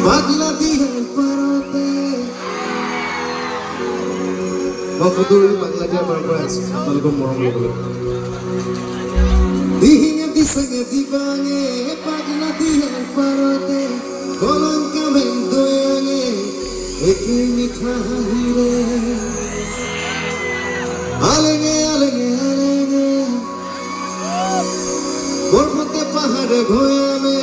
পাগলা দিয়ে পারতে বফদুৰ পাগলা দিয়ে পাৰ পৰা আছে আপোনালোকৰ মৰম ল'বলৈ দিহিঙে দিছাঙে দিবাঙে পাগলা দিয়ে পাৰতে কলংকা মেন্দয়াঙে একে মিঠা হাঁহিৰে আলেঙে আলেঙে আলেঙে পৰ্বতে পাহাৰে ভৈয়ামে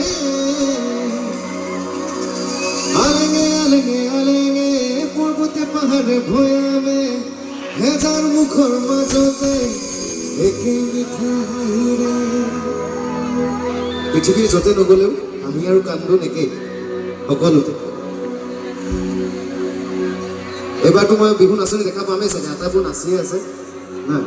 আলেঙে আলেঙে আলেঙে পৰ্বতে পাহাৰে ভৈয়ামে হেজাৰ মুখৰ মাজতে একে মিঠা হাঁহিৰে পৃথিৱীৰ য'তে নগ'লেও আমি আৰু কান্দোন একেই সকলোতে এবাৰতো মই বিহু নাচনি দেখা পামেই চাগে আটাইবোৰ নাচিয়ে আছে না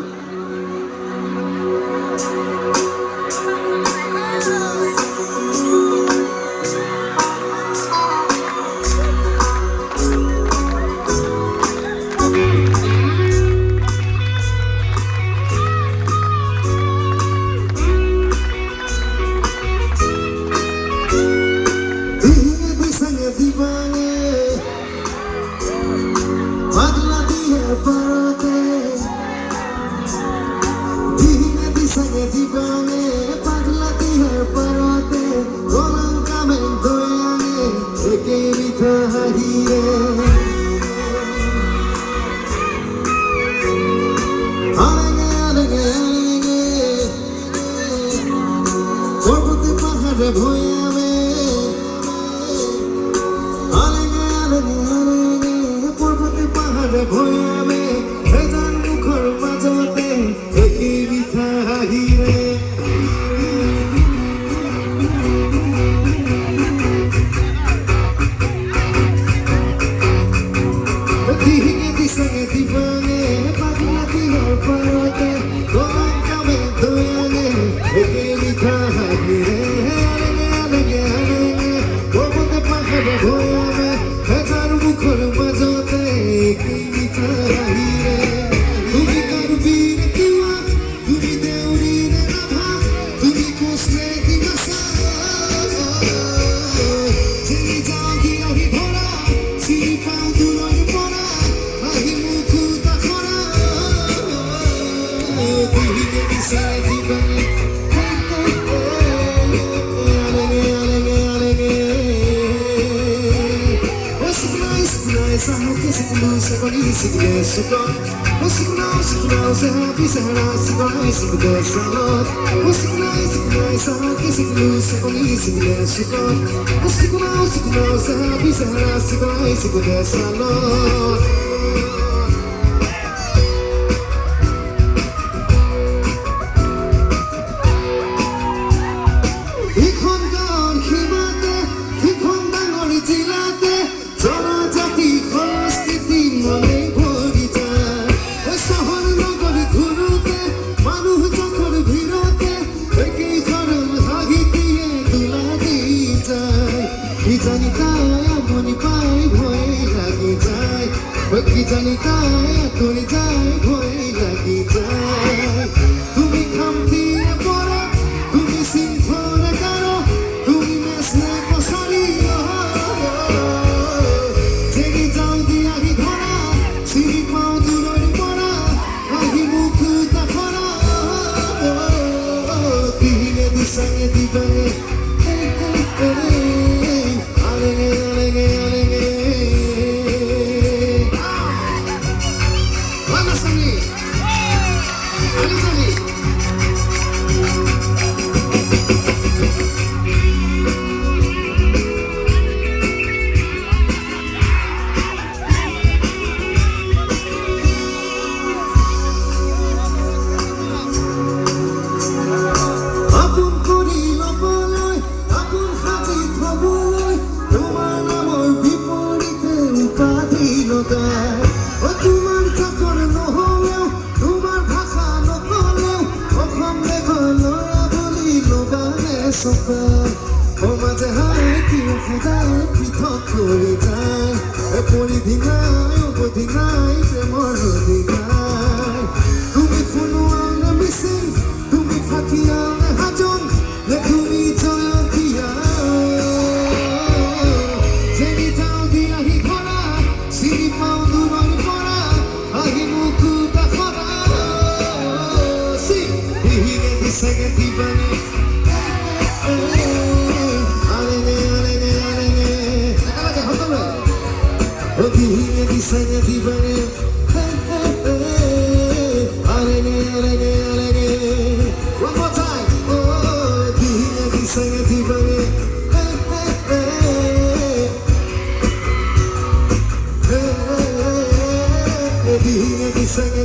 One more time. Oh,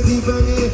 di bange